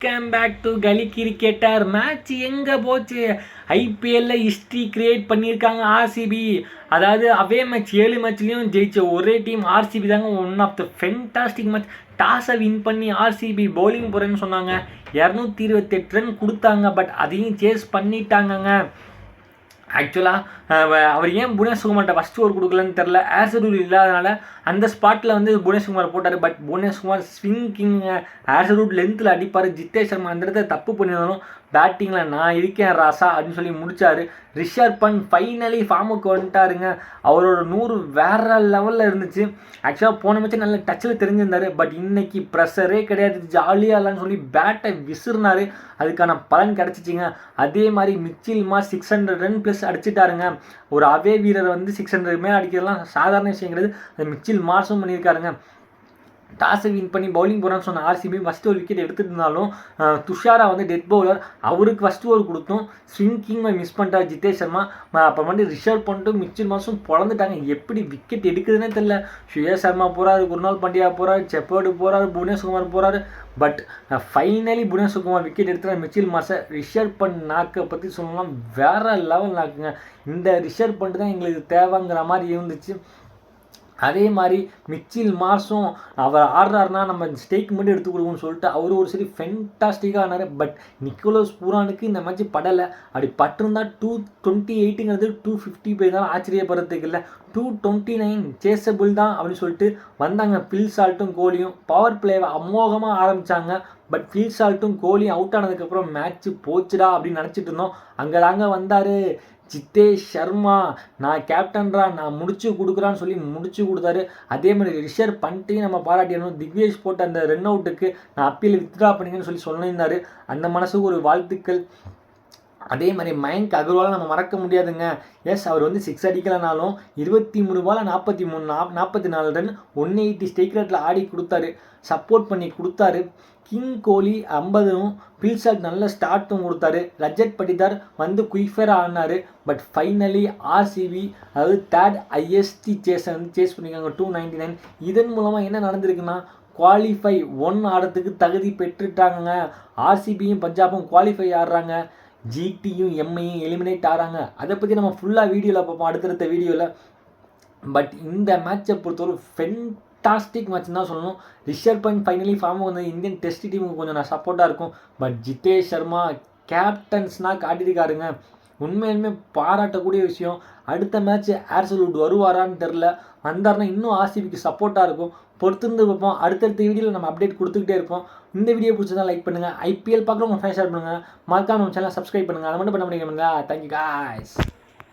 Welcome back to கலி cricketer. Match எங்கே போச்சு? ஐபிஎல்லில் ஹிஸ்ட்ரி கிரியேட் பண்ணியிருக்காங்க ஆர்சிபி. அதாவது அவே மேட்ச் 7 மேட்ச்லேயும் ஜெயிச்ச ஒரே டீம் ஆர்சிபி தாங்க. One of the fantastic match. டாஸை வின் பண்ணி ஆர்சிபி பவுலிங் போகிறேன்னு சொன்னாங்க. 228 ரன் கொடுத்தாங்க. பட் அதையும் சேஸ் பண்ணிட்டாங்கங்க. ஆக்சுவலாக அவர் ஏன் புவனேஸ்குமார்கிட்ட ஃபஸ்ட்டு ஓவர் கொடுக்கலன்னு தெரில. ஆர்சரூல் இல்லாதனால அந்த ஸ்பாட்டில் வந்து புவனேஸ்குமார் போட்டார். பட் புவனேஸ்குமார் ஸ்விங் கிங்க. ஆர்சரூல் லென்த்தில் அடிப்பார். ஜித்தேஷ் சர்மா அந்த இடத்துல தப்பு பண்ணியிருந்தாலும் பேட்டிங்கில் நான் இருக்கேன் ராசா அப்படின்னு சொல்லி முடித்தார். ரிஷப் பண்ட் ஃபைனலி ஃபார்முக்கு வந்துட்டாருங்க. அவரோட 100 வேறு லெவலில் இருந்துச்சு. ஆக்சுவலாக போன மேட்ச் நல்ல டச்சில் தெரிஞ்சிருந்தார். பட் இன்னைக்கு ப்ரெஷரே கிடையாது, ஜாலியாக இல்லைன்னு சொல்லி பேட்டை விசிறினார். அதுக்கான பலன் கிடச்சிச்சிங்க. அதே மாதிரி மிச்சில் மார்ஷ் 600 ரன் ப்ளஸ் அடிச்சிட்டாருங்க. ஒரு அவே வீரர் வந்து 600 மேலே அடிக்கிறதுலாம் சாதாரண விஷயம் கிடையாது. அது மிச்சில் மார்ஷும் பண்ணியிருக்காருங்க. டாஸை வின் பண்ணி பவுலிங் போகிறான்னு சொன்ன ஆர்சிபி ஃபஸ்ட்டு ஒரு விக்கெட் எடுத்துகிட்டு இருந்தாலும் துஷாரா வந்து டெத் பவுலர், அவருக்கு ஃபஸ்ட்டு ஓவர் கொடுத்தோம். ஸ்விங்கிங்கை மிஸ் பண்ணிட்டார் ஜித்தேஷ் சர்மா. அப்புறம் வந்து ரிஷப் பண்ணிட்டு மிச்சில் மார்ஷும் பொழந்துட்டாங்க. எப்படி விக்கெட் எடுக்குதுன்னே தெரியல. சுயேஷ் சர்மா போகிறாரு, குருநாள் பாண்டியா போகிறாரு, செப்பர்டு போகிறாரு, புவனேஸ்குமார் போகிறாரு. பட் ஃபைனலி புவனேஸ்குமார் விக்கெட் எடுத்துகிற மிச்சில் மார்ஷை. ரிஷப் பண்ட் நாக்கை பற்றி சொல்லலாம், வேறு லெவல் நாக்குங்க. இந்த ரிஷப் பண்ட் தான் எங்களுக்கு தேவைங்கிற மாதிரி இருந்துச்சு. அதே மாதிரி மிச்சில் மார்ஷும் அவர் ஆடுறாருனா நம்ம ஸ்டேக் மட்டும் எடுத்து கொடுக்கணும்னு சொல்லிட்டு அவர் ஒரு சரி ஃபென்டாஸ்டிக்காக ஆனார். பட் நிக்கோலஸ் பூரானுக்கு இந்த மேட்ச் படலை. அப்படி பட்டிருந்தா 228ங்கிறது 250 போயிருந்தாலும் ஆச்சரியப்படுறதுக்கு இல்லை. 229 சேஸபிள் தான் அப்படின்னு சொல்லிட்டு வந்தாங்க. ஃபில் சால்ட்டும் கோலியும் பவர் பிளேவை அமோகமாக ஆரம்பித்தாங்க. பட் ஃபில் சால்ட்டும் கோலியும் அவுட் ஆனதுக்கப்புறம் மேட்ச்சு போச்சுடா அப்படின்னு நினச்சிட்டு இருந்தோம். அங்கே தாங்க வந்தார் ஜித்தேஷ் சர்மா. நான் கேப்டன்ரா, நான் முடிச்சு கொடுக்குறான்னு சொல்லி முடிச்சு கொடுத்தாரு. அதே மாதிரி ரிஷப் பண்ட்டையும் நம்ம பாராட்டிடணும். திக்வேஷ் போட்ட அந்த ரன் அவுட்டுக்கு நான் அப்பீல் வித்ட்ரா பண்ணிங்கன்னு சொல்லி சொல்லியிருந்தார். அந்த மனசுக்கு ஒரு வாழ்த்துக்கள். அதே மாதிரி மயங்க் அகர்வாலை நம்ம மறக்க முடியாதுங்க. எஸ், அவர் வந்து 6 அடிக்கலைனாலும் 23 பால் 44 ரன் 180 ஸ்ட்ரைக் ரேட்டில் ஆடி கொடுத்தாரு. சப்போர்ட் பண்ணி கொடுத்தாரு. கிங் கோலி 50ம் பில்சாட் நல்ல ஸ்டார்ட்டும் கொடுத்தாரு. ரஜத் படிதார் வந்து குயிஃபராக ஆனார். பட் ஃபைனலி ஆர்சிபி அதாவது தேர்ட் ஐஎஸ்டி சேஸை வந்து சேஸ் பண்ணியிருக்காங்க 299. இதன் மூலமாக என்ன நடந்திருக்குன்னா குவாலிஃபை 1 ஆடுறதுக்கு தகுதி பெற்றுட்டாங்க. ஆர்சிபியும் பஞ்சாபும் குவாலிஃபை ஆடுறாங்க. ஜிடியும் எம்ஐயும் எலிமினேட் ஆகிறாங்க. அதை பற்றி நம்ம ஃபுல்லாக வீடியோவில் பார்ப்போம் அடுத்தடுத்த வீடியோவில். பட் இந்த மேட்சை பொறுத்தவரை ஃபென்டாஸ்டிக் மேட்ச் தான் சொல்லணும். ரிஷப் பண்ட் ஃபைனலி ஃபார்முக்கு வந்து இந்தியன் டெஸ்ட் டீமுக்கு கொஞ்சம் நான் சப்போர்ட்டாக இருக்கும். பட் ஜித்தேஷ் சர்மா கேப்டன்ஸ்னால் காட்டியிருக்காருங்க. உண்மையிலுமே பாராட்டக்கூடிய விஷயம். அடுத்த மேட்ச் ஆர்சலூட் வருவாரான்னு தெரில. வந்தார்னா இன்னும் ஆர்சிபிக்கு சப்போர்ட்டாக இருக்கும். பொறுத்திருந்து பார்ப்போம். அடுத்தடுத்த வீடியோவில் நம்ம அப்டேட் கொடுத்துக்கிட்டே இருப்போம். இந்த வீடியோ பிடிச்சதா லைக் பண்ணுங்கள். ஐபிஎல் பார்க்குறவங்க ஃபேன் ஷேர் பண்ணுங்கள். மறக்காம நம்ம சேனலை சப்ஸ்கிரைப் பண்ணுங்கள். அதை மட்டும் பண்ண முடியுங்க. Thank you guys.